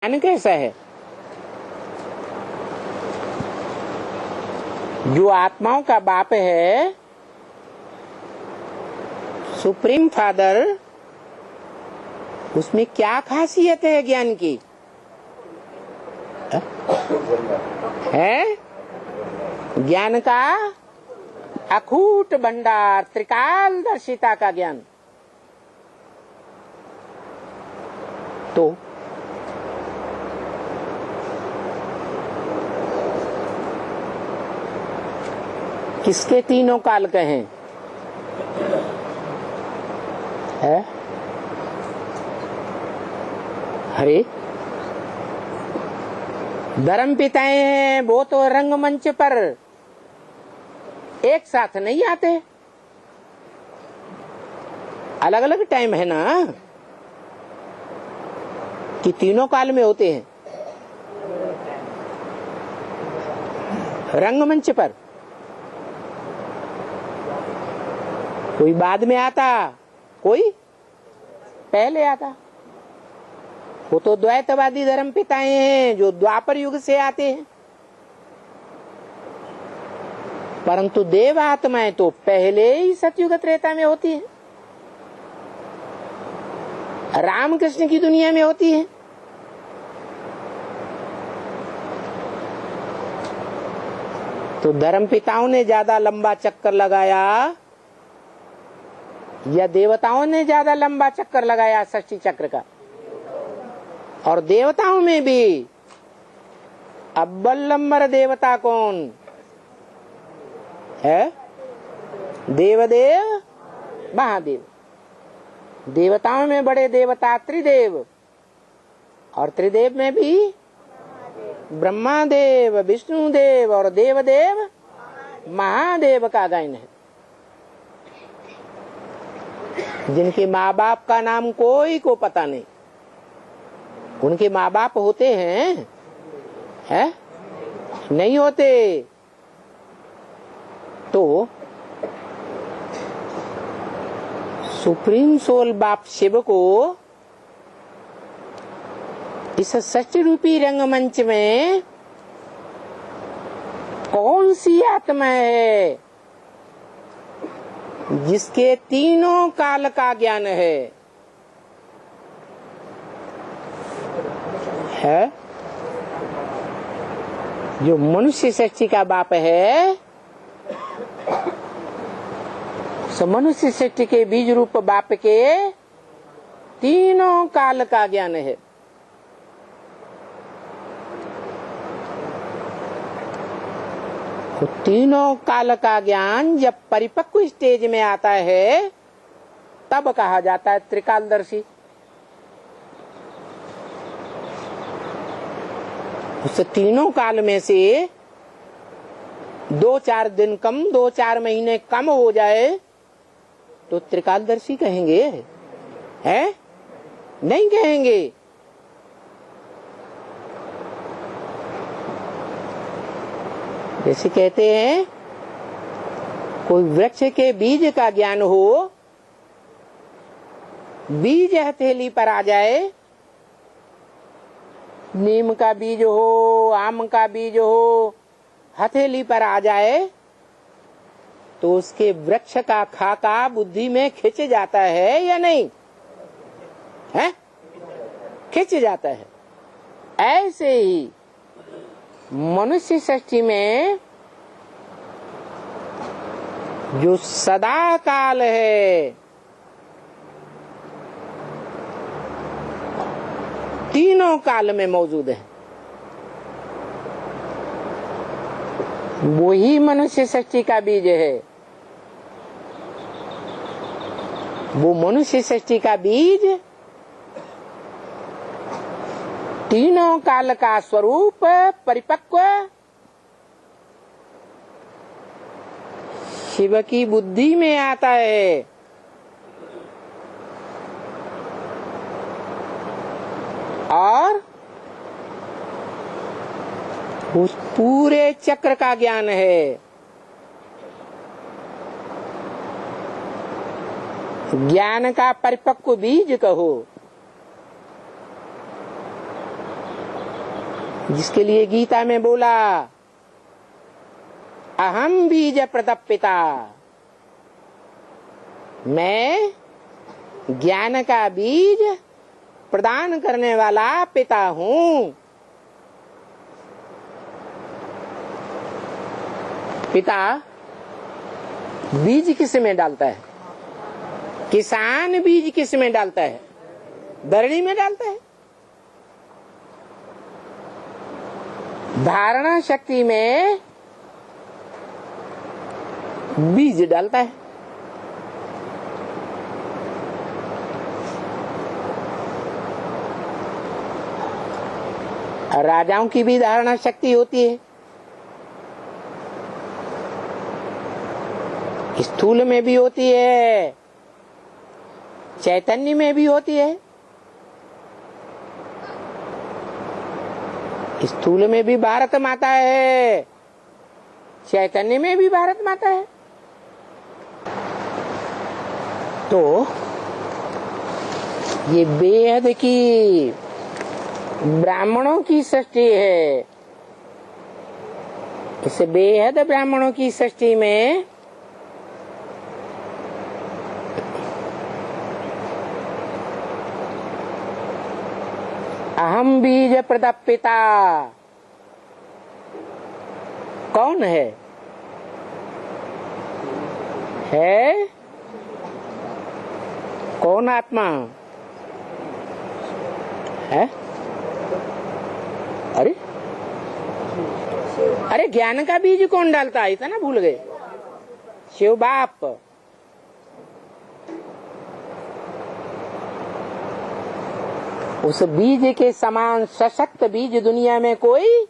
ज्ञान कैसा है? जो आत्माओं का बाप है, सुप्रीम फादर, उसमें क्या खासियत है ज्ञान की? है ज्ञान का अखूट भंडार, त्रिकालदर्शिता का ज्ञान। तो किसके तीनों काल कहें? है? अरे धर्म पिताएं हैं, वो तो रंगमंच पर एक साथ नहीं आते, अलग अलग टाइम है ना कि तीनों काल में होते हैं रंगमंच पर। कोई बाद में आता, कोई पहले आता। वो तो द्वैतवादी धर्म पिताएं हैं जो द्वापर युग से आते हैं, परंतु देव आत्माएं तो पहले ही सतयुग त्रेता में होती है, रामकृष्ण की दुनिया में होती है। तो धर्म पिताओं ने ज्यादा लंबा चक्कर लगाया या देवताओं ने ज्यादा लंबा चक्कर लगाया षष्ठी चक्र का? और देवताओं में भी अव्वल नंबर देवता कौन है? देवदेव महादेव। देवताओं में बड़े देवता त्रिदेव, और त्रिदेव में भी ब्रह्मादेव, विष्णुदेव और देवदेव महादेव का गायन है, जिनके माँ बाप का नाम कोई को पता नहीं। उनके माँ बाप होते हैं? है? नहीं होते। तो सुप्रीम सोल बाप शिव को इस सच रूपी रंगमंच में कौन सी आत्मा है जिसके तीनों काल का ज्ञान है? जो मनुष्य सृष्टि का बाप है, सो मनुष्य सृष्टि के बीज रूप बाप के तीनों काल का ज्ञान है। तो तीनों काल का ज्ञान जब परिपक्व स्टेज में आता है तब कहा जाता है त्रिकालदर्शी। उस तीनों काल में से 2-4 दिन कम, 2-4 महीने कम हो जाए तो त्रिकालदर्शी कहेंगे? है? नहीं कहेंगे। जैसे कहते हैं कोई वृक्ष के बीज का ज्ञान हो, बीज हथेली पर आ जाए, नीम का बीज हो, आम का बीज हो, हथेली पर आ जाए तो उसके वृक्ष का खाका बुद्धि में खिंच जाता है या नहीं? है? खिंच जाता है। ऐसे ही मनुष्य सृष्टि में जो सदा काल है, तीनों काल में मौजूद है, वही मनुष्य सृष्टि का बीज है। वो मनुष्य सृष्टि का बीज तीनों काल का स्वरूप परिपक्व शिव की बुद्धि में आता है। और उस पूरे चक्र का ज्ञान है। ज्ञान का परिपक्व बीज कहो। जिसके लिए गीता में बोला अहम बीज प्रदप पिता, मैं ज्ञान का बीज प्रदान करने वाला पिता हूं। पिता बीज किस में डालता है? किसान बीज किस में डालता है? धरणी में डालता है। धारणा शक्ति में बीज डालता है। राजाओं की भी धारणा शक्ति होती है, स्थूल में भी होती है, चैतन्य में भी होती है। स्थूल में भी भारत माता है, चैतन्य में भी भारत माता है। तो ये बेहद की ब्राह्मणों की सृष्टि है। इस बेहद ब्राह्मणों की सृष्टि में अहम बीज प्रदप पिता कौन है? कौन आत्मा है? अरे ज्ञान का बीज कौन डालता है? इतना भूल गए। शिव बाप। उस बीज के समान सशक्त बीज दुनिया में कोई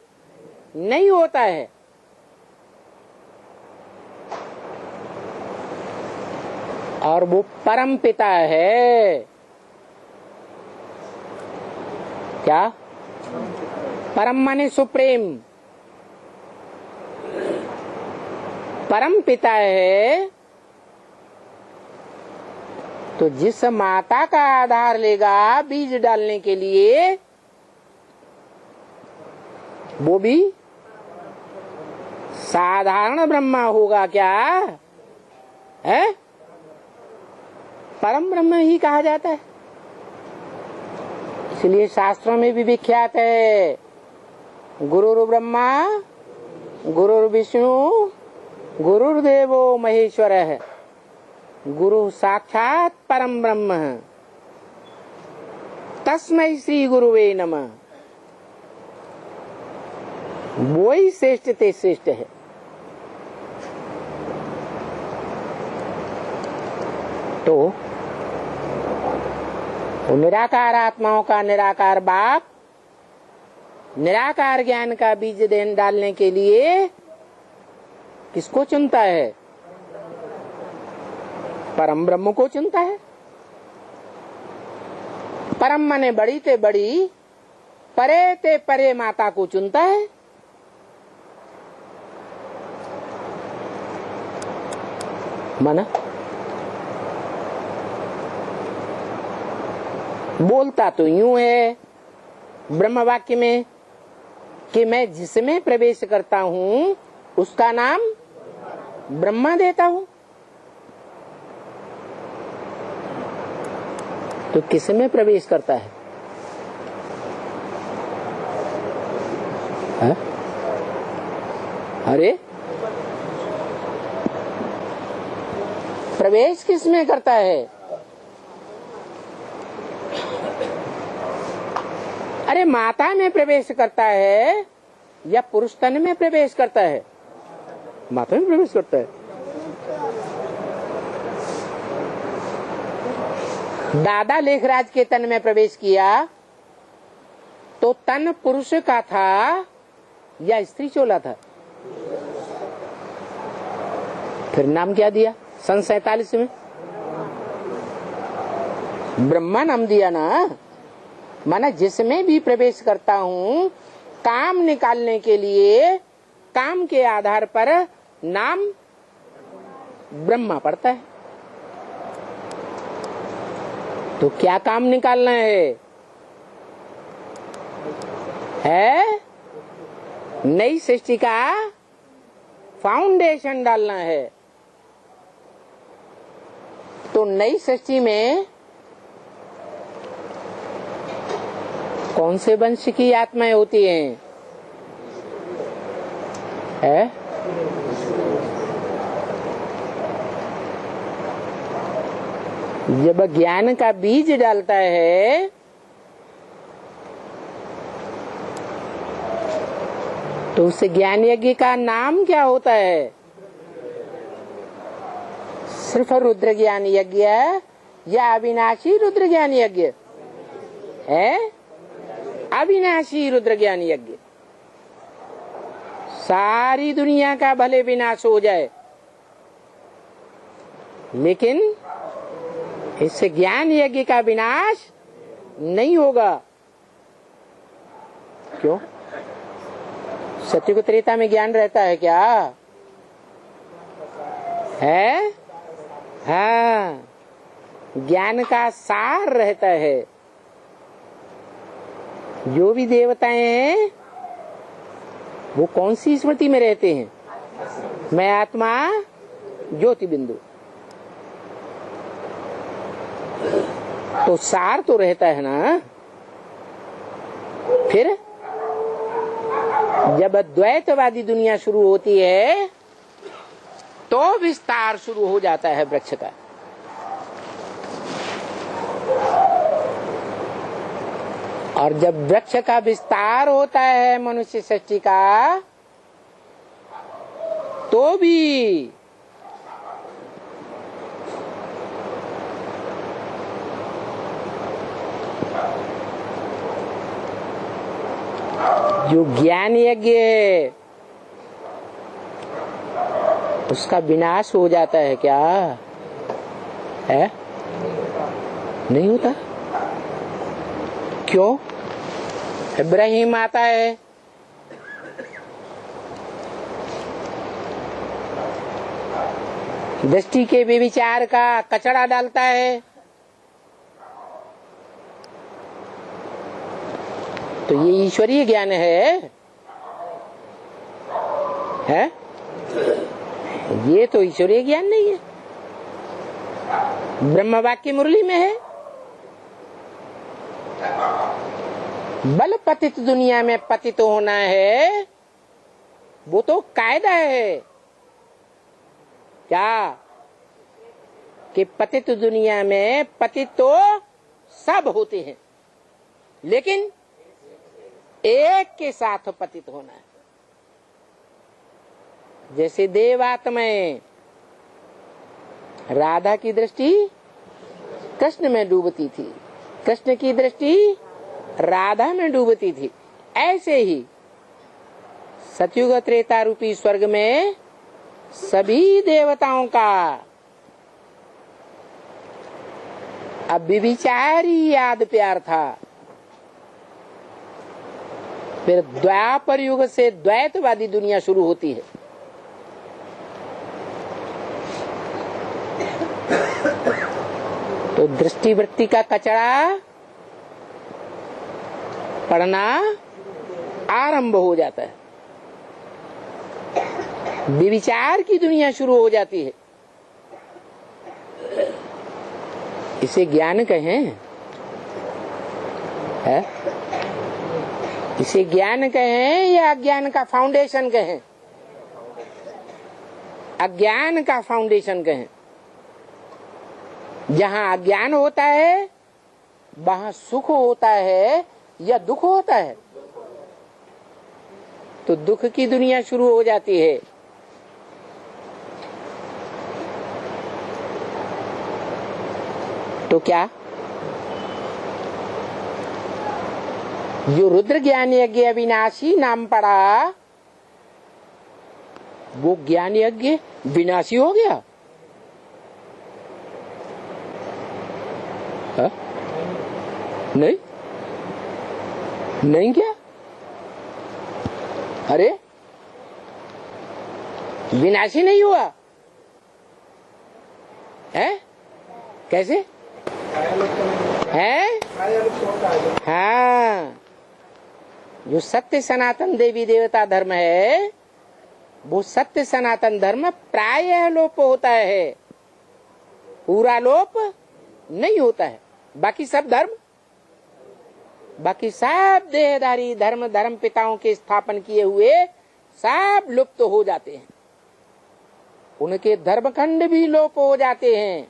नहीं होता है। और वो परम पिता है। क्या? परम माने सुप्रीम। परम पिता है तो जिस माता का आधार लेगा बीज डालने के लिए, वो भी साधारण ब्रह्मा होगा क्या है? परम ब्रह्म ही कहा जाता है। इसलिए शास्त्रों में भी विख्यात है, गुरुर् ब्रह्मा गुरुर्विष्णु गुरुर्देवो महेश्वरः, गुरु साक्षात परम ब्रह्म तस्मै श्री गुरुवे नमः। वो ही श्रेष्ठ ते श्रेष्ठ है। तो निराकार आत्माओं का निराकार बाप निराकार ज्ञान का बीज डालने के लिए किसको चुनता है? परम ब्रह्म को चुनता है। परम माने बड़ी ते बड़ी, परे ते परे माता को चुनता है। माना बोलता तो यूं है ब्रह्म वाक्य में कि मैं जिसमें प्रवेश करता हूं उसका नाम ब्रह्मा देता हूं। तो किसमें प्रवेश करता है? अरे प्रवेश किसमें करता है? अरे माता में प्रवेश करता है या पुरुष तन में प्रवेश करता है? माता में प्रवेश करता है। दादा लेखराज के तन में प्रवेश किया तो तन पुरुष का था या स्त्री चोला था? फिर नाम क्या दिया? सन 47 में ब्रह्मा नाम दिया ना। माना जिसमें भी प्रवेश करता हूं काम निकालने के लिए काम के आधार पर नाम ब्रह्मा पड़ता है। तो क्या काम निकालना है? नई सृष्टि का फाउंडेशन डालना है। तो नई सृष्टि में कौन से वंश की आत्माएं होती हैं? है? जब ज्ञान का बीज डालता है तो उस ज्ञान यज्ञ का नाम क्या होता है? सिर्फ रुद्र ज्ञान यज्ञ या अविनाशी रुद्र ज्ञान यज्ञ है? अविनाशी रुद्र ज्ञान यज्ञ। सारी दुनिया का भले विनाश हो जाए लेकिन इस ज्ञान यज्ञ का विनाश नहीं होगा। क्यों? सत्युग त्रेता में ज्ञान रहता है क्या? है? हाँ, ज्ञान का सार रहता है। जो भी देवताएं हैं वो कौन सी स्मृति में रहते हैं? मैं आत्मा ज्योति बिंदु। तो सार तो रहता है ना। फिर जब द्वैतवादी दुनिया शुरू होती है तो विस्तार शुरू हो जाता है वृक्ष का। और जब वृक्ष का विस्तार होता है मनुष्य सृष्टि का तो भी जो ज्ञान यज्ञ है उसका विनाश हो जाता है क्या? है? नहीं होता। क्यों? इब्राहिम आता है, दृष्टि के व्यभिचार का कचरा डालता है, तो ये ईश्वरीय ज्ञान है? ये तो ईश्वरीय ज्ञान नहीं है। ब्रह्म वाक्य मुरली में है, बल पतित दुनिया में पतित होना है, वो तो कायदा है क्या? कि पतित दुनिया में पतित तो सब होते हैं लेकिन एक के साथ पतित होना है। जैसे देवात्माएं, राधा की दृष्टि कृष्ण में डूबती थी, कृष्ण की दृष्टि राधा में डूबती थी, ऐसे ही सतयुग त्रेता रूपी स्वर्ग में सभी देवताओं का अब व्यभिचारी याद प्यार था। फिर द्वापर युग से द्वैतवादी दुनिया शुरू होती है। तो दृष्टि वृत्ति का कचरा पड़ना आरंभ हो जाता है, व्यभिचार की दुनिया शुरू हो जाती है। इसे ज्ञान कहें? है? इसे ज्ञान कहें या अज्ञान का फाउंडेशन कहें? अज्ञान का फाउंडेशन कहें। जहां अज्ञान होता है वहां सुख होता है या दुख होता है? तो दुख की दुनिया शुरू हो जाती है। तो क्या जो रुद्र ज्ञान यज्ञ अविनाशी नाम पड़ा वो ज्ञान यज्ञ विनाशी हो गया? हा? नहीं नहीं क्या? अरे विनाशी नहीं हुआ है? कैसे है? हाँ, जो सत्य सनातन देवी देवता धर्म है, वो सत्य सनातन धर्म प्रायः लोप होता है, पूरा लोप नहीं होता है। बाकी सब देहधारी धर्म पिताओं के स्थापन किए हुए सब लुप्त हो जाते हैं, उनके धर्मखंड भी लोप हो जाते हैं,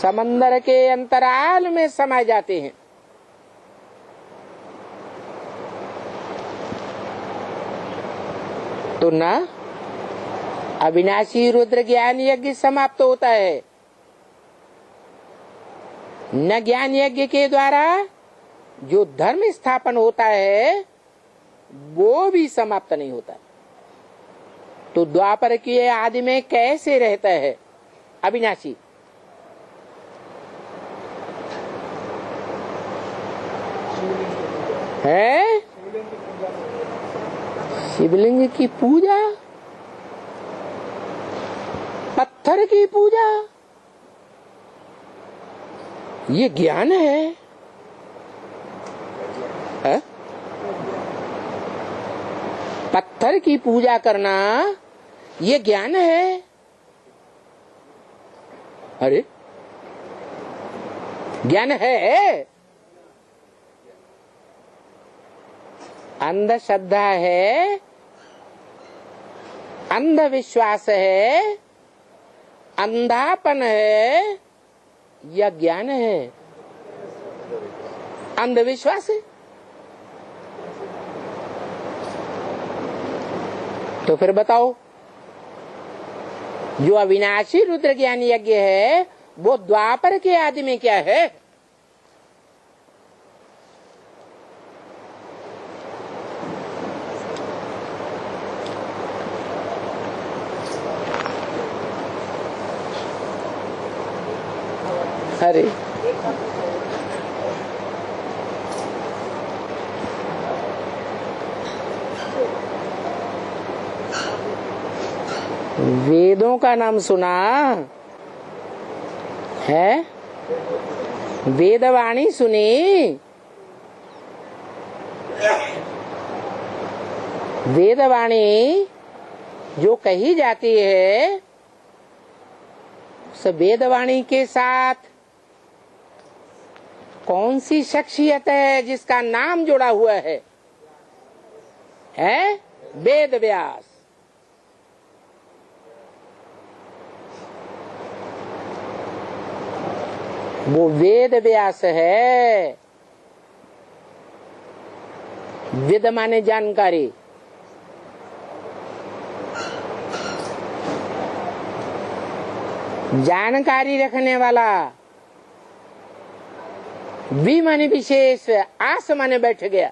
समंदर के अंतराल में समा जाते हैं। तो न अविनाशी रुद्र ज्ञान यज्ञ समाप्त होता है, न ज्ञान यज्ञ के द्वारा जो धर्म स्थापन होता है वो भी समाप्त नहीं होता। तो द्वापर के आदि में कैसे रहता है अविनाशी? है शिवलिंग की पूजा, पत्थर की पूजा, ये ज्ञान है? पत्थर की पूजा करना ये ज्ञान है? अरे ज्ञान है? अंधश्रद्धा है, अंधविश्वास है, अंधापन है या ज्ञान है? अंधविश्वास है। तो फिर बताओ, जो अविनाशी रुद्र ज्ञान यज्ञ है वो द्वापर के आदि में क्या है? अरे वेदों का नाम सुना है? वेदवाणी सुनी? वेदवाणी जो कही जाती है उस वेदवाणी के साथ कौन सी शख्सियत है जिसका नाम जुड़ा हुआ है? वेद व्यास। वो वेद व्यास है। वेद माने जानकारी, जानकारी रखने वाला। वी माने विशेष, आस माने बैठ गया।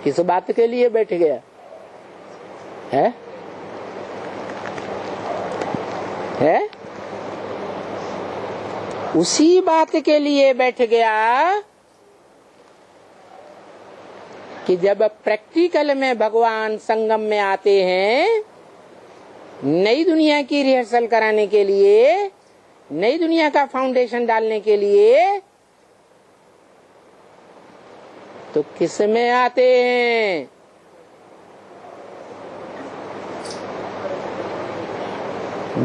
किस बात के लिए बैठ गया है? उसी बात के लिए बैठ गया कि जब प्रैक्टिकल में भगवान संगम में आते हैं नई दुनिया की रिहर्सल कराने के लिए, नई दुनिया का फाउंडेशन डालने के लिए, तो किस में आते हैं?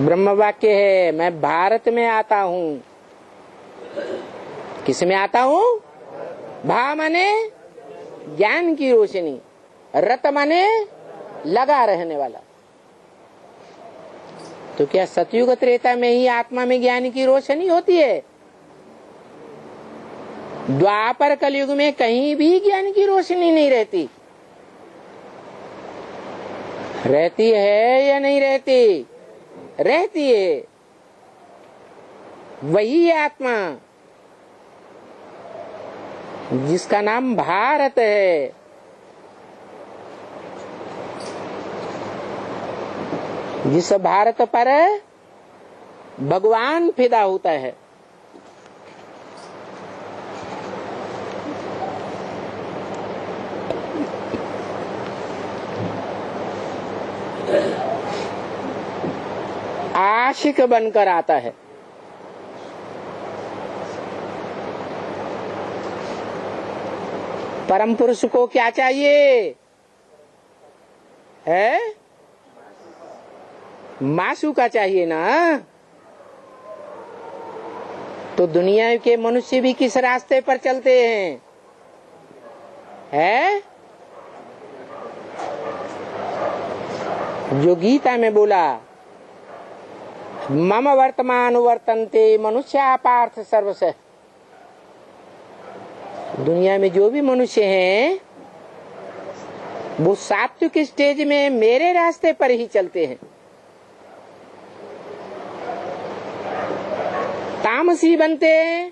ब्रह्म वाक्य है, मैं भारत में आता हूँ। किस में आता हूँ? भा माने ज्ञान की रोशनी, रत माने लगा रहने वाला। तो क्या सतयुग त्रेता में ही आत्मा में ज्ञान की रोशनी होती है? द्वापर कलयुग में कहीं भी ज्ञान की रोशनी नहीं रहती? रहती है या नहीं रहती? रहती है। वही है आत्मा जिसका नाम भारत है। जिस भारत पर भगवान फिदा होता है। आशिक बनकर आता है। परम पुरुष को क्या चाहिए है? माशूका चाहिए ना। तो दुनिया के मनुष्य भी किस रास्ते पर चलते हैं? है जो गीता में बोला, मम वर्तमान वर्तन्ते मनुष्य पार्थ सर्वश। दुनिया में जो भी मनुष्य हैं वो सात्विक स्टेज में मेरे रास्ते पर ही चलते हैं। तामसी बनते हैं,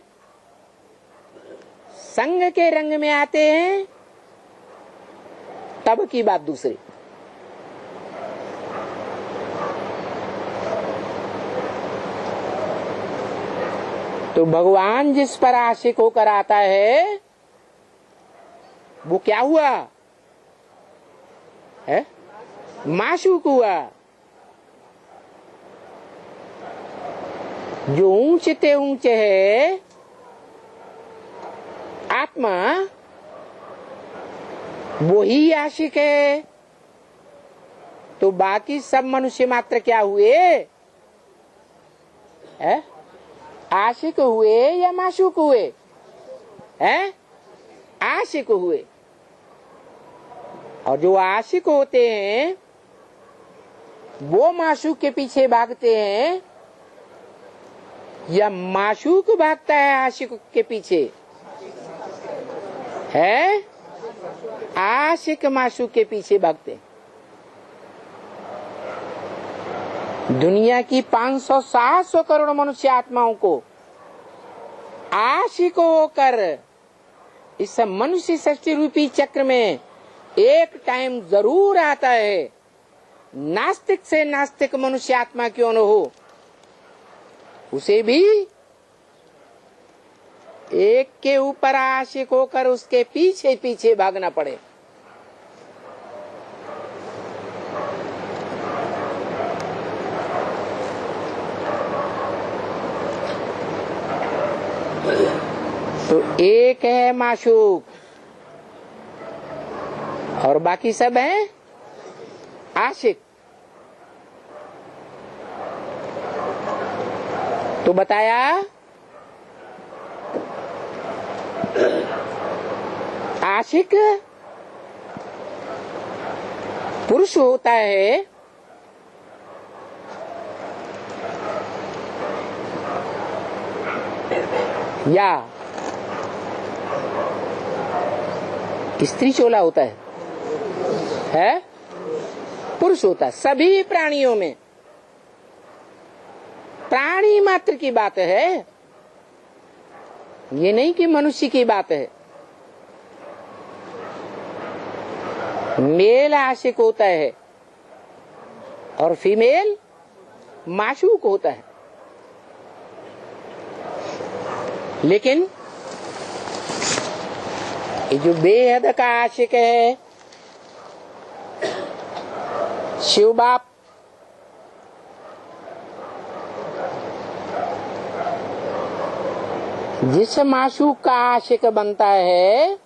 संग के रंग में आते हैं, तब की बात दूसरी। तो भगवान जिस पर आशिक होकर आता है वो क्या हुआ है? माशूक हुआ। जो ऊंचे ऊंचे है आत्मा, वो ही आशिक है। तो बाकी सब मनुष्य मात्र क्या हुए है? आशिक हुए या माशूक हुए हैं? आशिक हुए। और जो आशिक होते हैं वो माशूक के पीछे भागते हैं या माशूक भागता है आशिक के पीछे? है आशिक माशूक के पीछे भागते हैं। दुनिया की 500-700 करोड़ मनुष्य आत्माओं को आशिक होकर इस मनुष्य सृष्टि रूपी चक्र में एक टाइम जरूर आता है। नास्तिक से नास्तिक मनुष्य आत्मा क्यों न हो, उसे भी एक के ऊपर आशिक होकर उसके पीछे पीछे भागना पड़े। तो एक है माशूक और बाकी सब हैं आशिक। तो बताया आशिक पुरुष होता है या स्त्री चोला होता है? पुरुष होता है। सभी प्राणियों में, प्राणी मात्र की बात है, ये नहीं कि मनुष्य की बात है। मेल आशिक होता है और फीमेल माशूक होता है। लेकिन ये जो बेहद का आशिक है, शिव बाप जिस माशूक का आशिक बनता है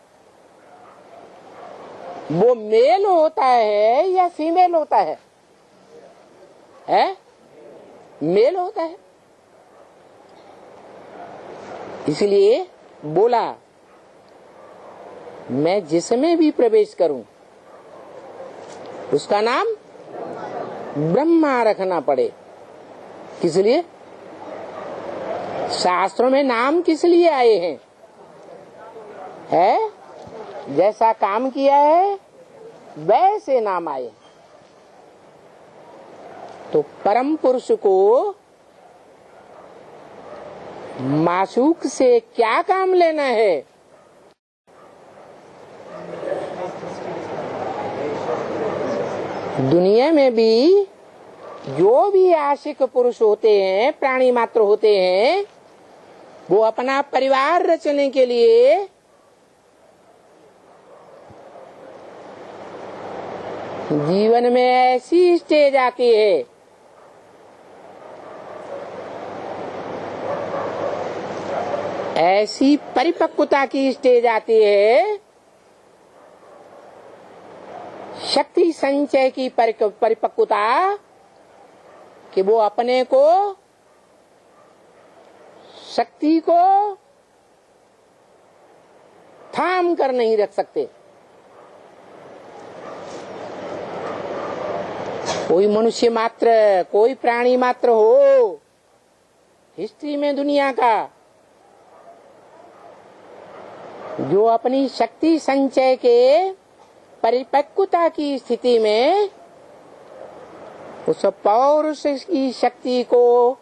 वो मेल होता है या फीमेल होता है? मेल होता है। इसलिए बोला मैं जिसमें भी प्रवेश करूं उसका नाम ब्रह्मा रखना पड़े। किस लिए? शास्त्रों में नाम किस लिए आए हैं? जैसा काम किया है वैसे नाम आए। तो परम पुरुष को माशूक से क्या काम लेना है? दुनिया में भी जो भी आशिक पुरुष होते हैं, प्राणी मात्र होते हैं, वो अपना परिवार रचने के लिए जीवन में ऐसी स्टेज आती है, ऐसी परिपक्वता की स्टेज आती है शक्ति संचय की परिपक्वता कि वो अपने को, शक्ति को थाम कर नहीं रख सकते। कोई मनुष्य मात्र, कोई प्राणी मात्र हो हिस्ट्री में दुनिया का, जो अपनी शक्ति संचय के परिपक्वता की स्थिति में उस पौरुष की शक्ति को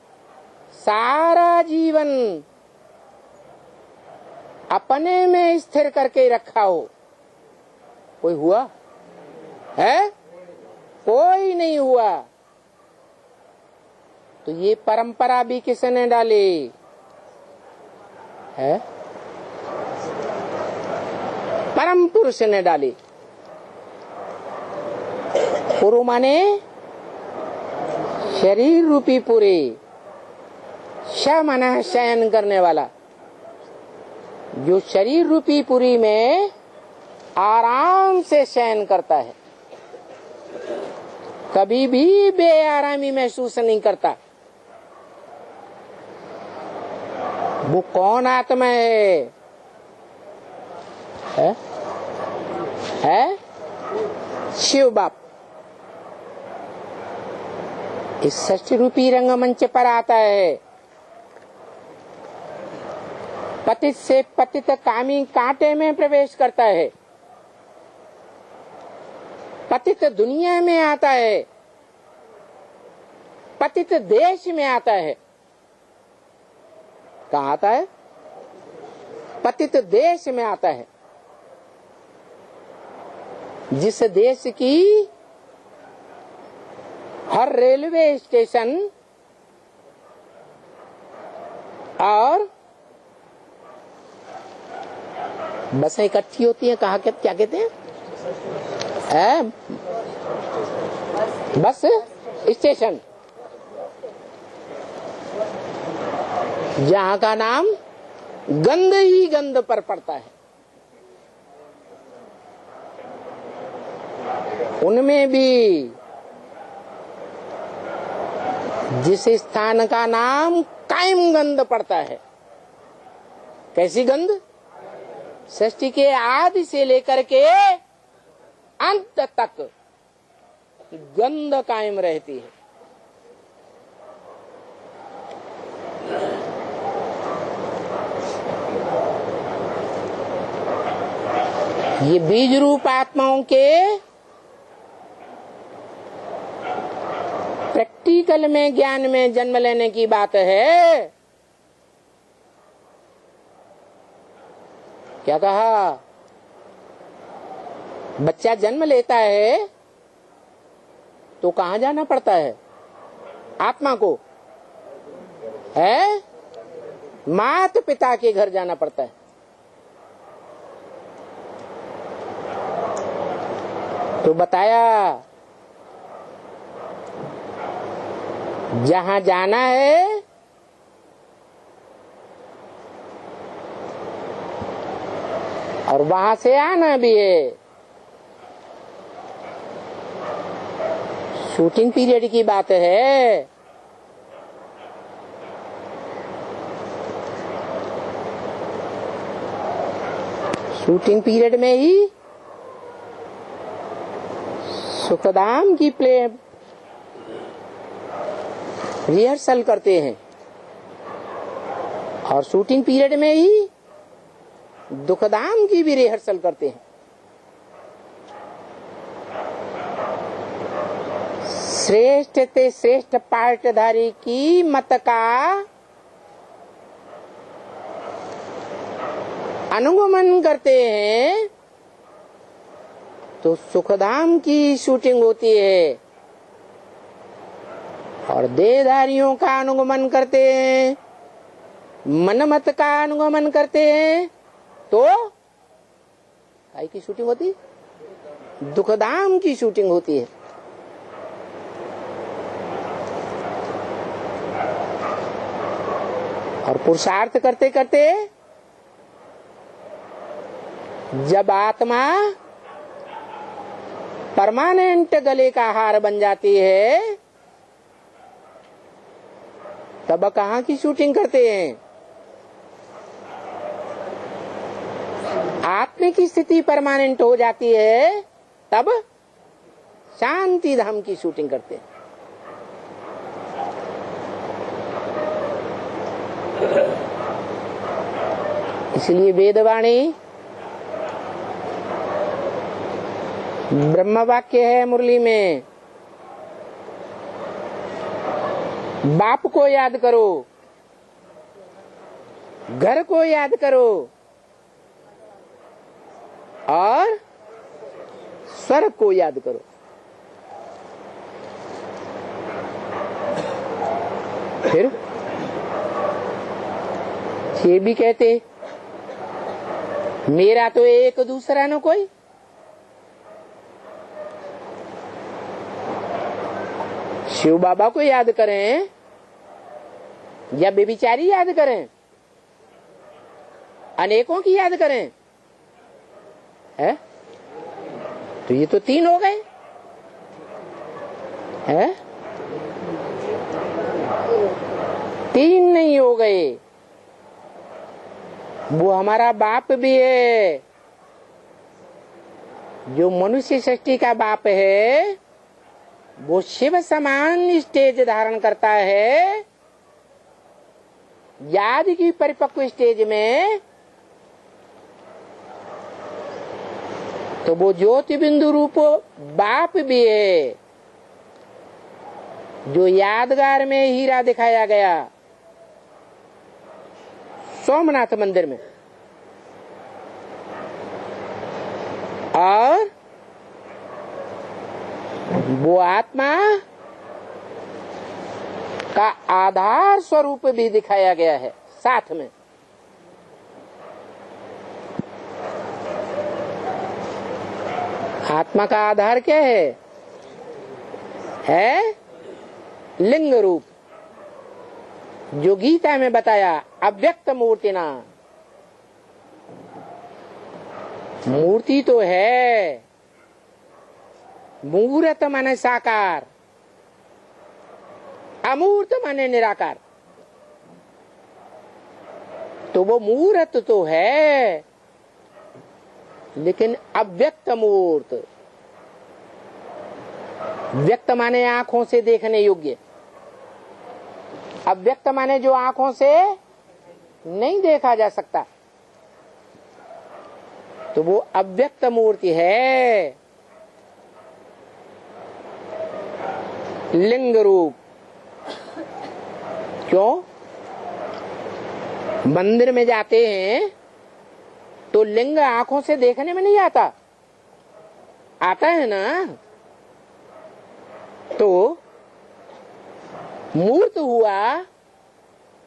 सारा जीवन अपने में स्थिर करके रखा हो, कोई हुआ है? कोई नहीं हुआ। तो ये परंपरा भी किसने डाली है? परम पुरुष ने डाली। पुरु माने शरीर रूपी पुरी, श माना शयन करने वाला, जो शरीर रूपी पुरी में आराम से शयन करता है, कभी भी बेआरामी महसूस नहीं करता। वो कौन आत्मा है? है? शिव बाप। इस षष्ठ रूपी रंगमंच पर आता है, पतित से पतित कामी कांटे में प्रवेश करता है, पतित दुनिया में आता है, पतित देश में आता है। कहाँ आता है? पतित देश में आता है। जिस देश की हर रेलवे स्टेशन और बसें इकट्ठी होती हैं, कहाँ क्या कहते हैं? बस स्टेशन, जहाँ का नाम गंध ही गंध पर पड़ता है, उनमें भी जिस स्थान का नाम कायम गंध पड़ता है। कैसी गंध? सृष्टि के आदि से लेकर के अंत तक गंध कायम रहती है। ये बीज रूप आत्माओं के प्रैक्टिकल में ज्ञान में जन्म लेने की बात है। क्या कहा? बच्चा जन्म लेता है तो कहाँ जाना पड़ता है? आत्मा को है माता पिता के घर जाना पड़ता है। तो बताया जहां जाना है और वहां से आना भी है। शूटिंग पीरियड की बात है। शूटिंग पीरियड में ही सुखधाम की प्ले रिहर्सल करते हैं और शूटिंग पीरियड में ही दुखधाम की भी रिहर्सल करते हैं। श्रेष्ठ ते श्रेष्ठ पार्टधारी की मत का अनुगमन करते हैं तो सुखधाम की शूटिंग होती है, और देहधारियों का अनुगमन करते हैं, मनमत का अनुगमन करते हैं तो काय की शूटिंग होती? दुखधाम की शूटिंग होती है। और पुरुषार्थ करते करते जब आत्मा परमानेंट गले का हार बन जाती है, तब कहाँ की शूटिंग करते हैं? आत्म की स्थिति परमानेंट हो जाती है, तब शांति धाम की शूटिंग करते हैं। इसलिए वेदवाणी ब्रह्म वाक्य है मुरली में, बाप को याद करो, घर को याद करो और स्वर्ग को याद करो। फिर ये भी कहते मेरा तो एक दूसरा न कोई। शिव बाबा को याद करें या बेबिचारी याद करें, अनेकों की याद करें, है? तो ये तो तीन हो गए, है? तीन नहीं हो गए। वो हमारा बाप भी है, जो मनुष्य सृष्टि का बाप है, वो शिव समान स्टेज धारण करता है। याद की परिपक्व स्टेज में तो वो ज्योति बिंदु रूप बाप भी है, जो यादगार में हीरा दिखाया गया सोमनाथ मंदिर में, और वो आत्मा का आधार स्वरूप भी दिखाया गया है साथ में। आत्मा का आधार क्या है? लिंग रूप, जो गीता में बताया अव्यक्त मूर्तिना। मूर्ति तो है, मूर्त माने साकार, अमूर्त माने निराकार। तो वो मूर्त तो है, लेकिन अव्यक्त मूर्त। व्यक्त माने आंखों से देखने योग्य, अव्यक्त माने जो आंखों से नहीं देखा जा सकता। तो वो अव्यक्त मूर्ति है, लिंग रूप। क्यों? मंदिर में जाते हैं तो लिंग आंखों से देखने में नहीं आता, आता है ना? तो मूर्त हुआ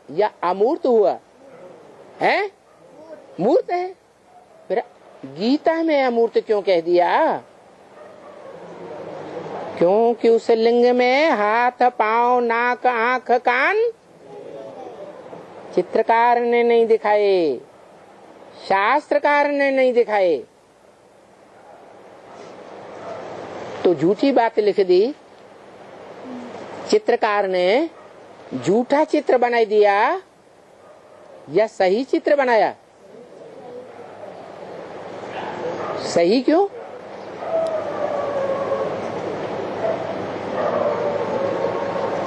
या अमूर्त हुआ? है मूर्त है। फिर गीता में अमूर्त क्यों कह दिया? क्योंकि उस लिंग में हाथ, पांव, नाक, आंख, कान चित्रकार ने नहीं दिखाए, शास्त्रकार ने नहीं दिखाए। तो झूठी बात लिख दी, चित्रकार ने झूठा चित्र बना दिया या सही चित्र बनाया? सही क्यों?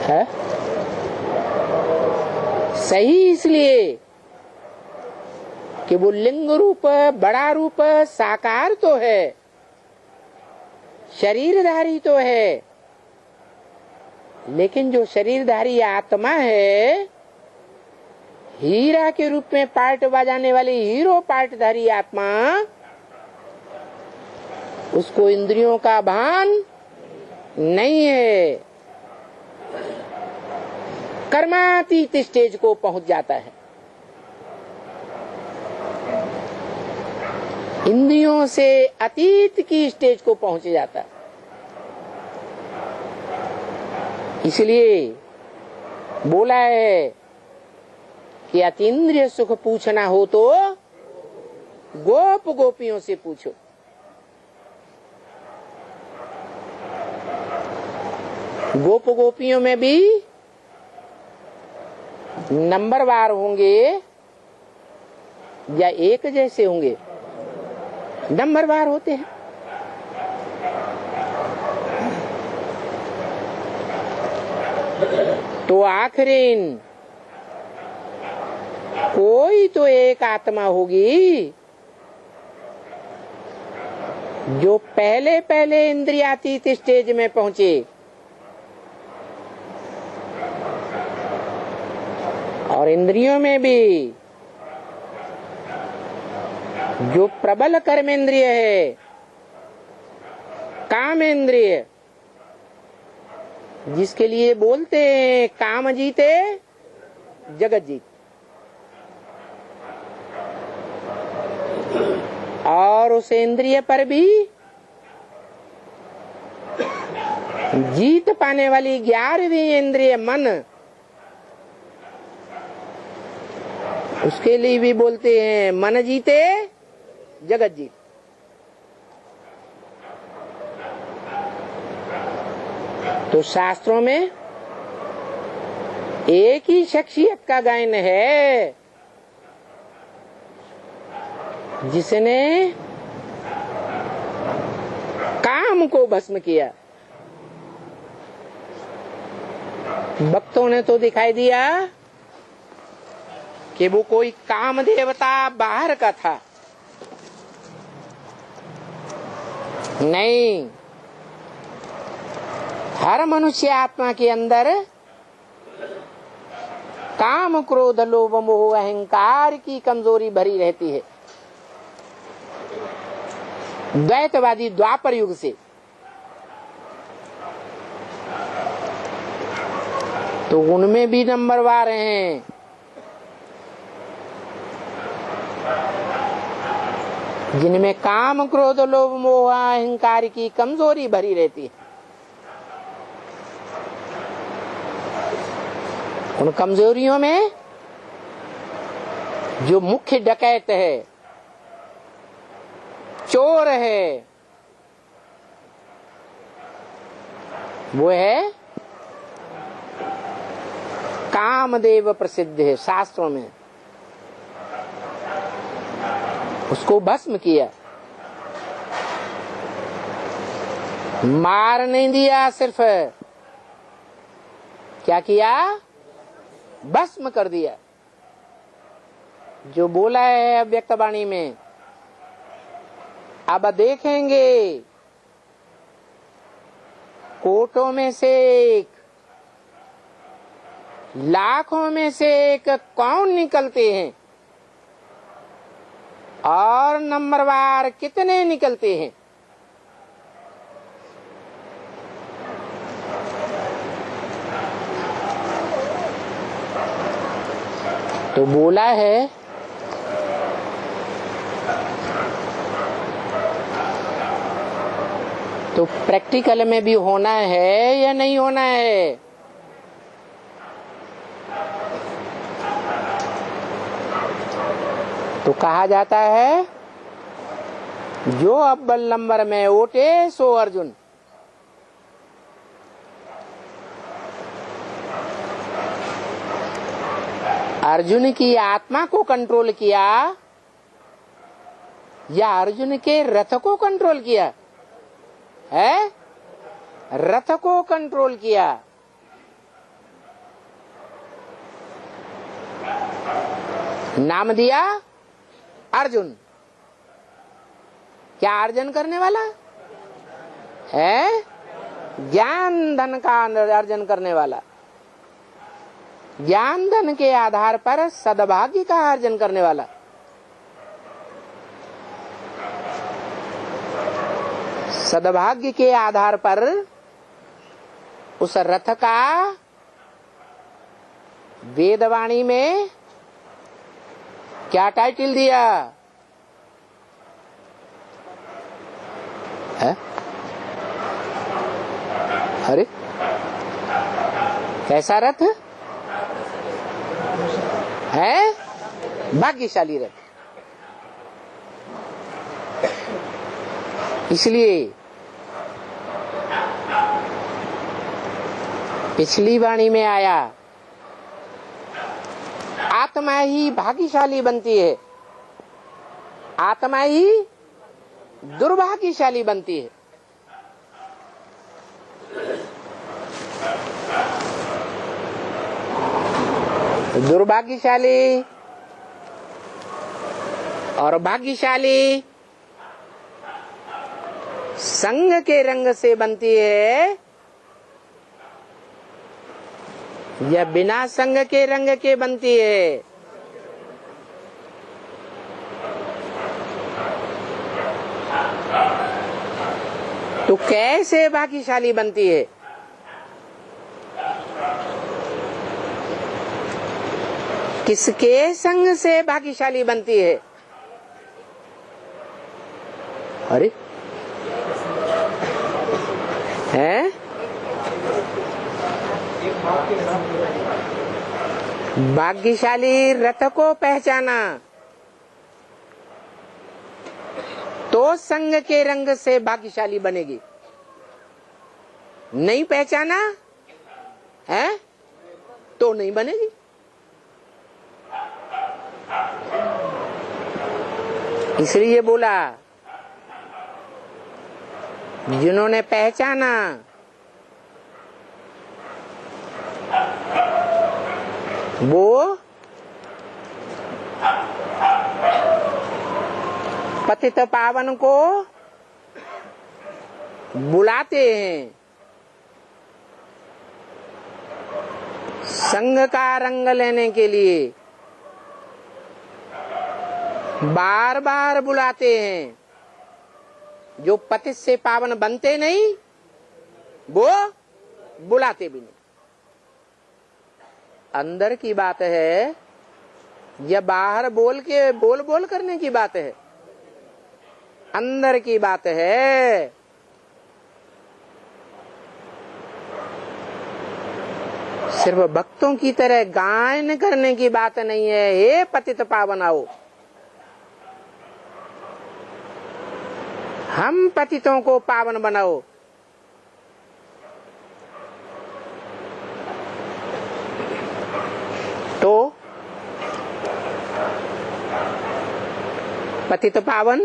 है सही इसलिए कि वो लिंग रूप, बड़ा रूप, साकार तो है, शरीरधारी तो है, लेकिन जो शरीरधारी आत्मा है, हीरा के रूप में पार्ट बजाने वाली हीरो पार्टधारी आत्मा, उसको इंद्रियों का भान नहीं है, कर्मातीत स्टेज को पहुंच जाता है। इंद्रियों से अतीत की स्टेज को पहुंच जाता है। इसलिए बोला है कि अतीन्द्रिय सुख पूछना हो तो गोप गोपियों से पूछो। गोप गोपियों में भी नंबरवार होंगे या एक जैसे होंगे? नंबरवार होते हैं। तो आखिरीन कोई तो एक आत्मा होगी जो पहले पहले इंद्रियातीत स्टेज में पहुंचे और इंद्रियों में भी जो प्रबल कर्मेंद्रिय है, काम इंद्रिय, जिसके लिए बोलते हैं काम जीते जगत जीत, और उस इंद्रिय पर भी जीत पाने वाली 11वीं इंद्रिय मन, उसके लिए भी बोलते हैं मन जीते जगत जीत। तो शास्त्रों में एक ही शख्सियत का गायन है जिसने काम को भस्म किया। भक्तों ने तो दिखाई दिया कि वो कोई काम देवता बाहर का था, नहीं, हर मनुष्य आत्मा के अंदर काम क्रोध लोभ मोह अहंकार की कमजोरी भरी रहती है। द्वैतवादी द्वापर युग से तो उनमें भी नंबरवार हैं। जिनमें काम क्रोध लोभ मोह अहंकार की कमजोरी भरी रहती है। उन कमजोरियों में जो मुख्य डकैत है, चोर है, वो है कामदेव। प्रसिद्ध है शास्त्रों में, उसको भस्म किया, मार नहीं दिया, सिर्फ क्या किया, भस्म कर दिया। जो बोला है अव्यक्त वाणी में, अब देखेंगे कोटों में से एक, लाखों में से एक कौन निकलते हैं और नंबरवार कितने निकलते हैं। तो बोला है तो प्रैक्टिकल में भी होना है या नहीं होना है? तो कहा जाता है जो अव्वल नंबर में उठे सो अर्जुन। अर्जुन की आत्मा को कंट्रोल किया या अर्जुन के रथ को कंट्रोल किया है? रथ को कंट्रोल किया। नाम दिया अर्जुन। क्या अर्जन करने वाला है? ज्ञान धन का अर्जन करने वाला, ज्ञान धन के आधार पर सद्भाग्य का अर्जन करने वाला। सद्भाग्य के आधार पर उस रथ का वेदवाणी में क्या टाइटल दिया है? अरे कैसा रथ है? भाग्यशाली रथ। इसलिए पिछली वाणी में आया, आत्मा ही भाग्यशाली बनती है, आत्मा ही दुर्भाग्यशाली बनती है। दुर्भाग्यशाली और भाग्यशाली संग के रंग से बनती है या बिना संग के रंग के बनती है? तो कैसे भाग्यशाली बनती है? किसके संग से भाग्यशाली बनती है? अरे है भाग्यशाली रथ को पहचाना तो संग के रंग से भाग्यशाली बनेगी। नहीं पहचाना है तो नहीं बनेगी। इसलिए बोला जिन्होंने पहचाना वो पतित पावन को बुलाते हैं, संग का रंग लेने के लिए बार बार बुलाते हैं। जो पतित से पावन बनते नहीं वो बुलाते भी नहीं। अंदर की बात है या बाहर बोल करने की बात है? अंदर की बात है। सिर्फ भक्तों की तरह गायन करने की बात नहीं है। हे पतित पावन आओ, हम पतितों को पावन बनाओ। तो पतित पावन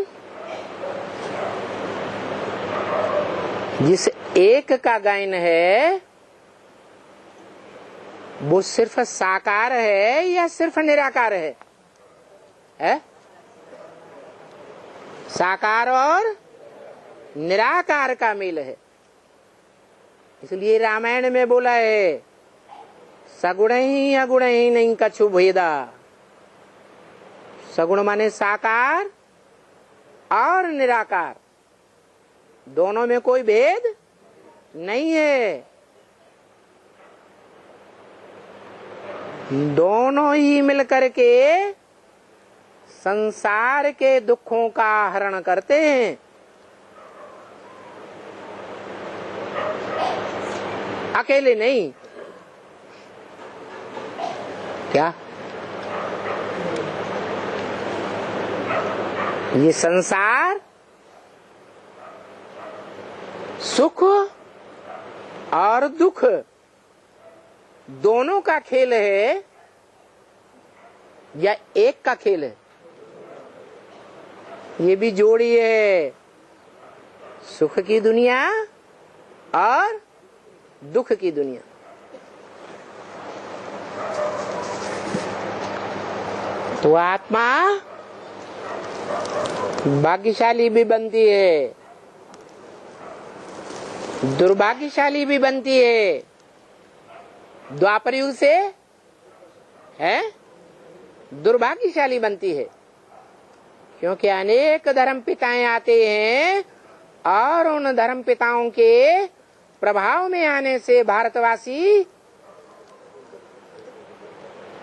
जिस एक का गायन है वो सिर्फ साकार है या सिर्फ निराकार है? साकार और निराकार का मेल है। इसलिए रामायण में बोला है सगुण ही अगुण ही नहीं कछु भेदा। सगुण माने साकार और निराकार, दोनों में कोई भेद नहीं है। दोनों ही मिलकर के संसार के दुखों का हरण करते हैं। अकेले नहीं। क्या ये संसार सुख और दुख दोनों का खेल है या एक का खेल है? ये भी जोड़ी है, सुख की दुनिया और दुख की दुनिया। तो आत्मा भाग्यशाली भी बनती है, दुर्भाग्यशाली भी बनती है। द्वापर युग से है दुर्भाग्यशाली बनती है, क्योंकि अनेक धर्म पिताएं आते हैं और उन धर्म पिताओं के प्रभाव में आने से भारतवासी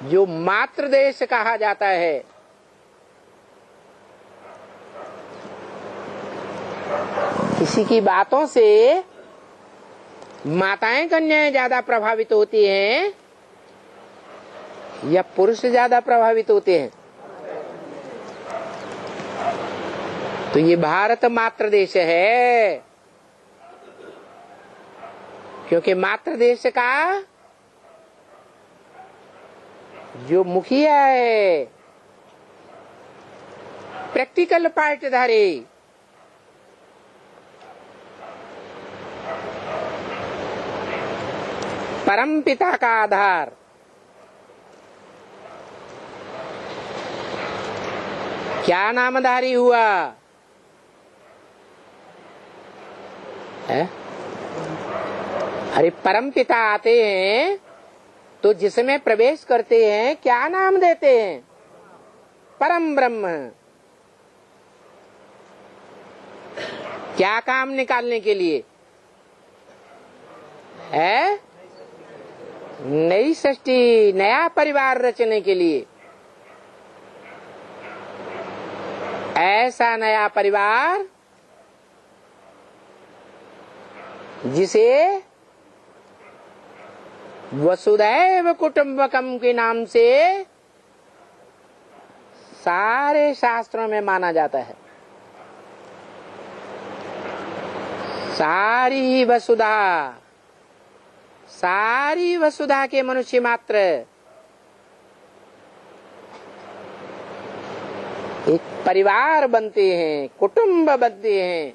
जो मातृ देश कहा जाता है, किसी की बातों से माताएं कन्याएं ज्यादा प्रभावित होती हैं या पुरुष ज्यादा प्रभावित होते हैं? तो ये भारत मातृ देश है। क्योंकि मातृ देश का जो मुखिया है, प्रैक्टिकल पार्टधारी, परम पिता का आधार, क्या नामधारी हुआ है? अरे परम पिता आते हैं तो जिसमें प्रवेश करते हैं क्या नाम देते हैं? परम ब्रह्म। क्या काम निकालने के लिए है? नई सृष्टि, नया परिवार रचने के लिए। ऐसा नया परिवार जिसे वसुधैव कुटुंबकम के नाम से सारे शास्त्रों में माना जाता है। सारी वसुधा के मनुष्य मात्र एक परिवार बनते हैं, कुटुंब बनते हैं।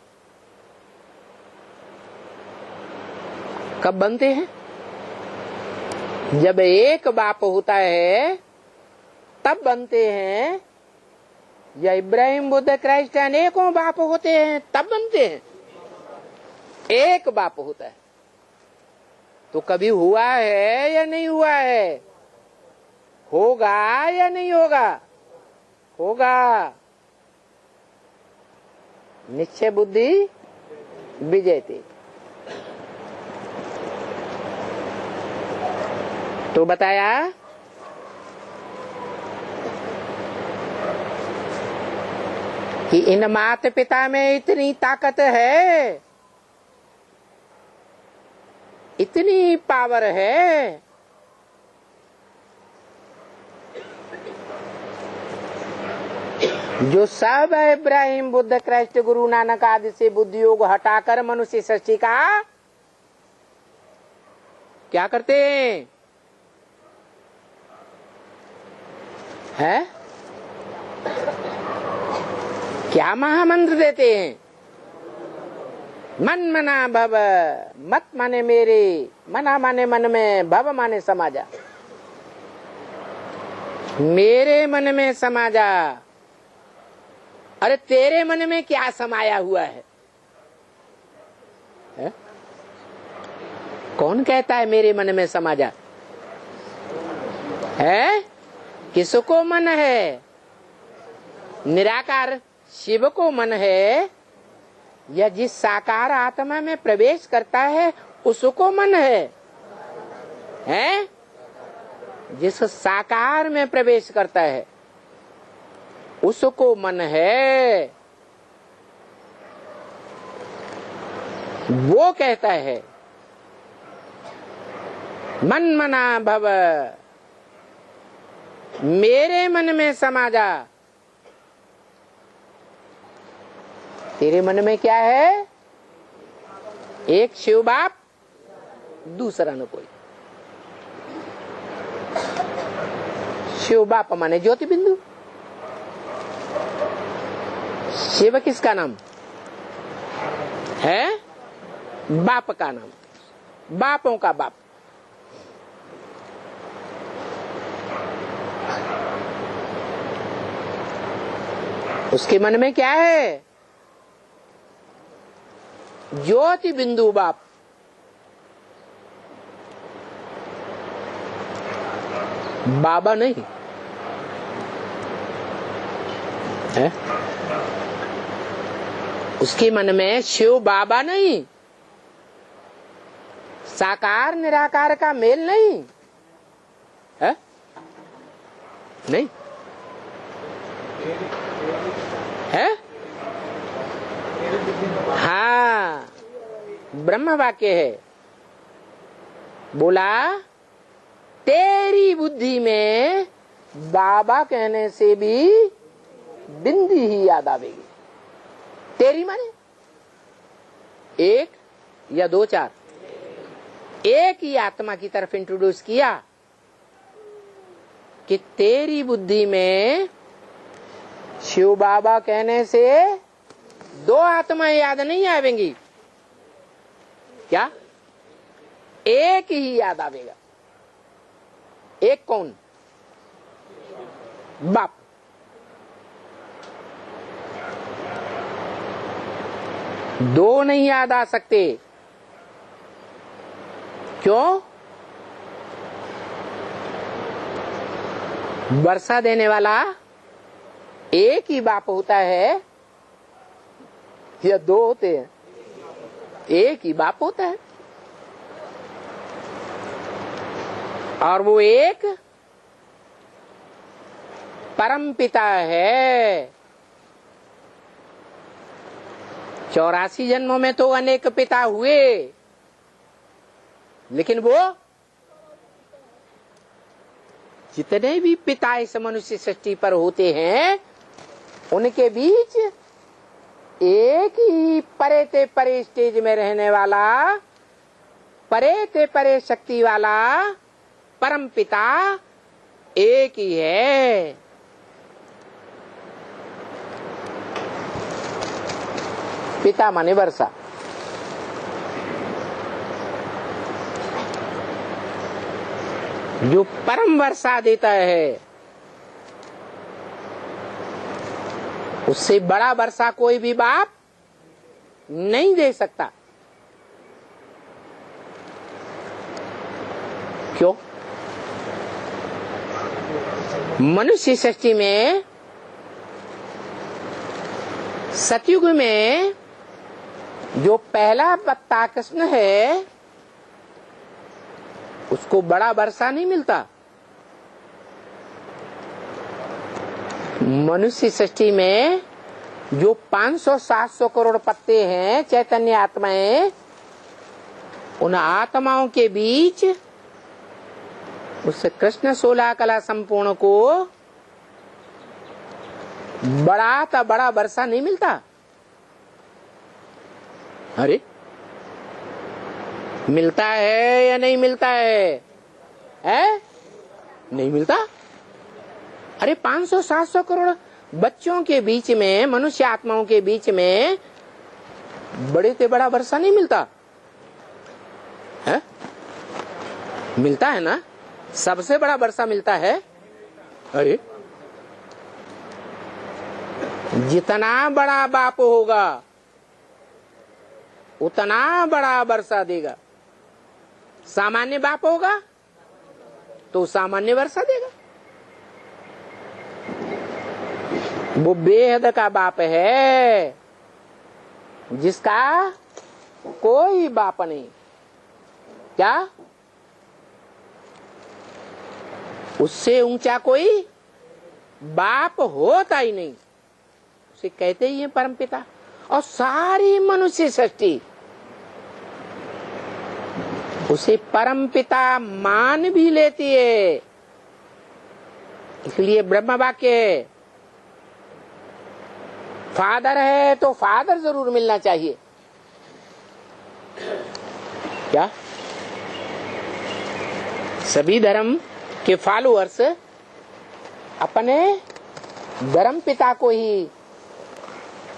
कब बनते हैं? जब एक बाप होता है तब बनते हैं। या इब्राहिम, बुद्ध, क्राइस्ट अनेकों बाप होते हैं तब बनते हैं। एक बाप होता है तो कभी हुआ है या नहीं हुआ है? होगा या नहीं होगा? होगा। निश्चय बुद्धि विजयते। तो बताया कि इन माता पिता में इतनी ताकत है, इतनी पावर है जो सब इब्राहिम, बुद्ध, क्राइस्ट, गुरु नानक आदि से बुद्धि योग हटाकर मनुष्य सृष्टि का क्या करते हैं? क्या महामंत्र देते हैं? मन मना भव, मत माने मेरे, मना माने मन में, भव माने समाजा। मेरे मन में समा जा। अरे तेरे मन में क्या समाया हुआ है? कौन कहता है मेरे मन में समा जा? है? किसको मन है? निराकार शिव को मन है या जिस साकार आत्मा में प्रवेश करता है उसको मन है? हैं? जिस साकार में प्रवेश करता है उसको मन है। वो कहता है मन मना भव, मेरे मन में समा जा। तेरे मन में क्या है? एक शिव बाप, दूसरा न कोई। शिव बाप माने ज्योति बिंदु। शिव किसका नाम है? बाप का नाम, बापों का बाप। उसके मन में क्या है? ज्योति बिंदु बाप। बाबा नहीं है। उसके मन में शिव बाबा नहीं, साकार निराकार का मेल नहीं है। नहीं है। हाँ, ब्रह्म वाक्य है। बोला तेरी बुद्धि में बाबा कहने से भी बिंदी ही याद आवेगी। तेरी माने एक या दो चार? एक ही आत्मा की तरफ इंट्रोड्यूस किया कि तेरी बुद्धि में शिव बाबा कहने से दो आत्माएं याद नहीं आवेंगी, क्या एक ही याद आवेगा। एक कौन? बाप। दो नहीं याद आ सकते। क्यों? वर्षा देने वाला एक ही बाप होता है या दो होते हैं? एक ही बाप होता है। और वो एक परम पिता है। 84 जन्मों में तो अनेक पिता हुए, लेकिन वो जितने भी पिता इस मनुष्य सृष्टि पर होते हैं उनके बीच एक ही परे ते परे स्टेज में रहने वाला, परे ते परे शक्ति वाला परम पिता एक ही है। पिता माने वर्षा। जो परम वर्षा देता है, उससे बड़ा वर्षा कोई भी बाप नहीं दे सकता। क्यों? मनुष्य सृष्टि में सतयुग में जो पहला पत्ता कृष्ण है उसको बड़ा वर्षा नहीं मिलता। मनुष्य सृष्टि में जो 500-700 करोड़ पत्ते हैं चैतन्य आत्माएं, उन आत्माओं के बीच उस कृष्ण 16 कला संपूर्ण को बड़ा वर्षा नहीं मिलता। अरे मिलता है या नहीं मिलता है? नहीं मिलता। अरे 500-700 करोड़ बच्चों के बीच में, मनुष्य आत्माओं के बीच में बड़े से बड़ा वर्षा नहीं मिलता है? मिलता है ना, सबसे बड़ा वर्षा मिलता है। अरे जितना बड़ा बाप होगा उतना बड़ा वर्षा देगा। सामान्य बाप होगा तो सामान्य वर्षा देगा। वो बेहद का बाप है जिसका कोई बाप नहीं। क्या? उससे ऊंचा कोई बाप होता ही नहीं। उसे कहते ही है परम पिता। और सारी मनुष्य सृष्टि उसे परम पिता मान भी लेती है। इसलिए ब्रह्म वाक्य फादर है तो फादर जरूर मिलना चाहिए। क्या? सभी धर्म के फॉलोअर्स अपने धर्म पिता को ही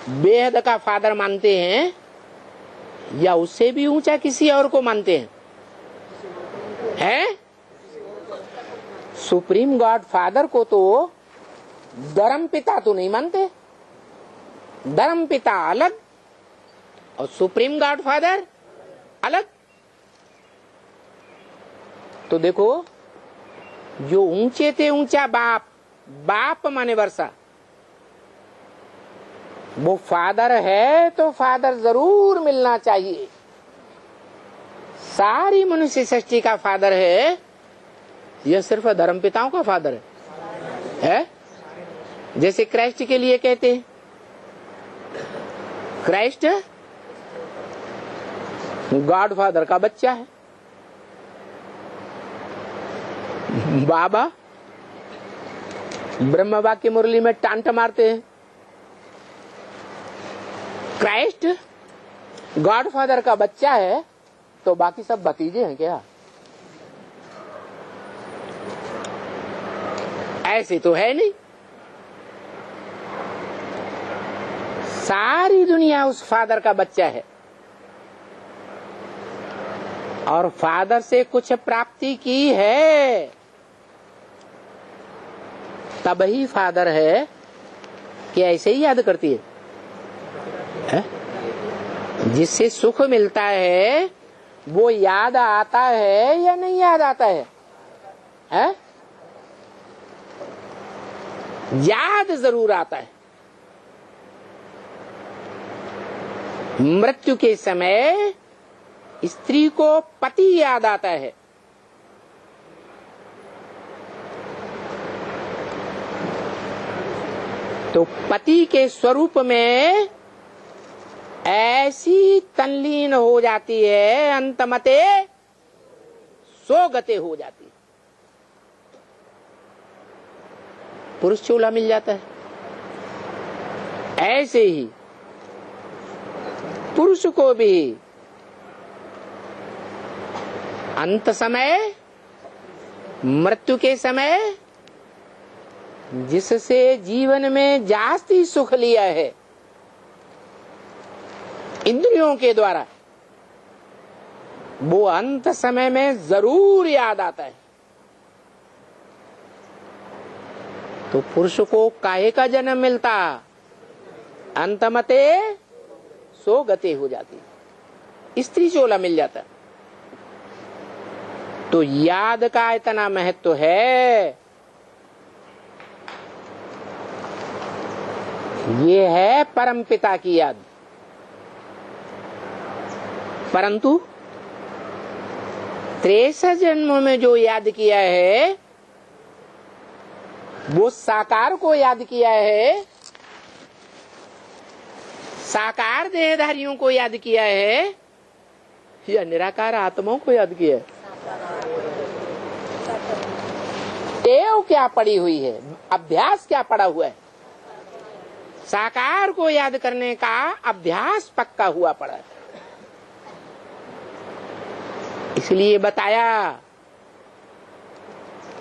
बेहद का फादर मानते हैं या उससे भी ऊंचा किसी और को मानते हैं? सुप्रीम गॉड फादर को तो धर्म पिता तो नहीं मानते। धर्म पिता अलग और सुप्रीम गॉड फादर अलग। तो देखो, जो ऊंचे थे ऊंचा बाप, बाप माने वर्षा, वो फादर है तो फादर जरूर मिलना चाहिए। सारी मनुष्य सृष्टि का फादर है, यह सिर्फ धर्म पिताओं का फादर है? जैसे क्राइस्ट के लिए कहते हैं, क्राइस्ट गॉड फादर का बच्चा है। बाबा ब्रह्म वाक्य मुरली में टांट मारते हैं, क्राइस्ट गॉड फादर का बच्चा है तो बाकी सब भतीजे हैं क्या? ऐसे तो है नहीं। सारी दुनिया उस फादर का बच्चा है और फादर से कुछ प्राप्ति की है तब ही फादर है कि ऐसे ही याद करती है? जिससे सुख मिलता है वो याद आता है या नहीं याद आता है? याद जरूर आता है। मृत्यु के समय स्त्री को पति याद आता है, तो पति के स्वरूप में ऐसी तल्लीन हो जाती है, अंतमते सोगते हो जाती है। पुरुष चूल्हा मिल जाता है। ऐसे ही पुरुष को भी अंत समय, मृत्यु के समय जिससे जीवन में जास्ती सुख लिया है इंद्रियों के द्वारा, वो अंत समय में जरूर याद आता है। तो पुरुष को काहे का जन्म मिलता? अंतमते सो गते हो जाती, स्त्री चोला मिल जाता। तो याद का इतना महत्व है। ये है परमपिता की याद। परंतु 63 जन्मों में जो याद किया है वो साकार को याद किया है, साकार देहधारियों को याद किया है या निराकार आत्माओं को याद किया है? टेव क्या पड़ी हुई है, अभ्यास क्या पड़ा हुआ है? साकार को याद करने का अभ्यास पक्का हुआ पड़ा है। इसलिए बताया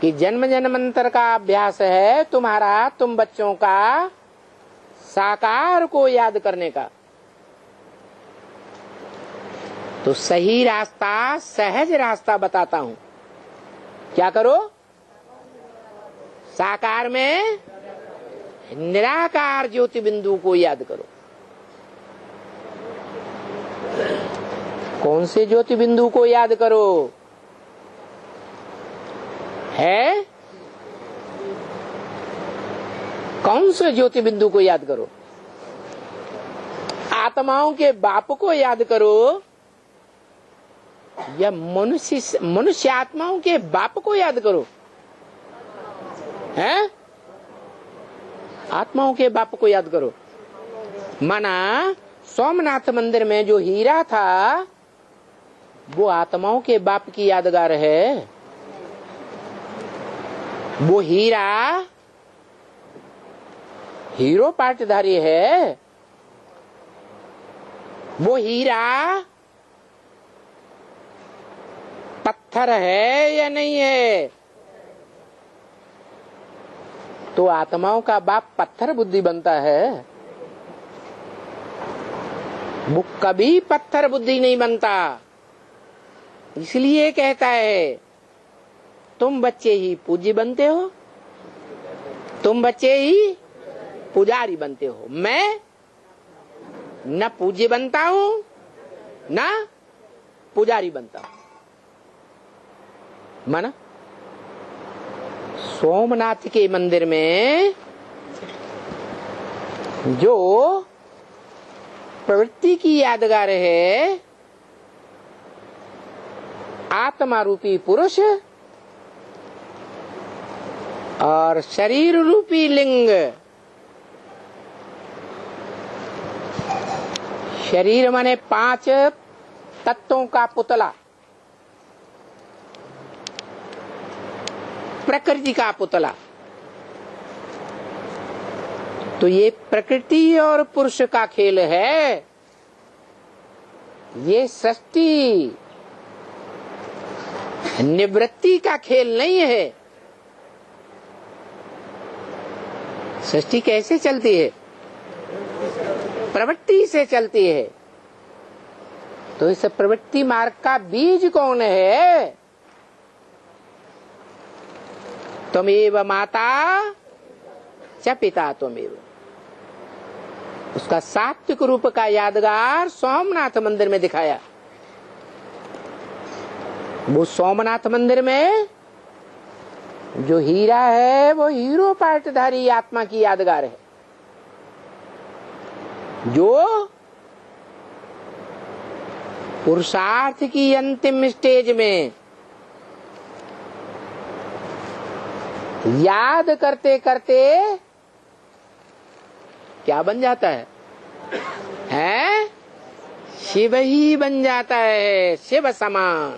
कि जन्म जन्मांतर का अभ्यास है तुम्हारा, तुम बच्चों का, साकार को याद करने का। तो सही रास्ता, सहज रास्ता बताता हूं। क्या करो? साकार में निराकार ज्योति बिंदु को याद करो। कौन से ज्योति बिंदु को याद करो? है कौन से ज्योति बिंदु को याद करो? आत्माओं के बाप को याद करो या मनुष्य आत्माओं के बाप को याद करो? हैं? आत्माओं के बाप को याद करो। माना सोमनाथ मंदिर में जो हीरा था वो आत्माओं के बाप की यादगार है। वो हीरा हीरो पाटधारी है। वो हीरा पत्थर है या नहीं है? तो आत्माओं का बाप पत्थर बुद्धि बनता है, वो कभी पत्थर बुद्धि नहीं बनता। इसलिए कहता है तुम बच्चे ही पूज्य बनते हो, तुम बच्चे ही पुजारी बनते हो। मैं न पूज्य बनता हूं न पुजारी बनता हूं। माना सोमनाथ के मंदिर में जो प्रवृत्ति की यादगार है, आत्मा रूपी पुरुष और शरीर रूपी लिंग। शरीर माने 5 तत्वों का पुतला, प्रकृति का पुतला। तो ये प्रकृति और पुरुष का खेल है। ये सृष्टि निवृत्ति का खेल नहीं है। सृष्टि कैसे चलती है? प्रवृत्ति से चलती है। तो इस प्रवृत्ति मार्ग का बीज कौन है? त्वमेव माता च पिता त्वमेव। उसका सात्विक रूप का यादगार सोमनाथ मंदिर में दिखाया। वो सोमनाथ मंदिर में जो हीरा है वो हीरो पाटधारी आत्मा की यादगार है, जो पुरुषार्थ की अंतिम स्टेज में याद करते करते क्या बन जाता है? हैं? शिव ही बन जाता है, शिव समान।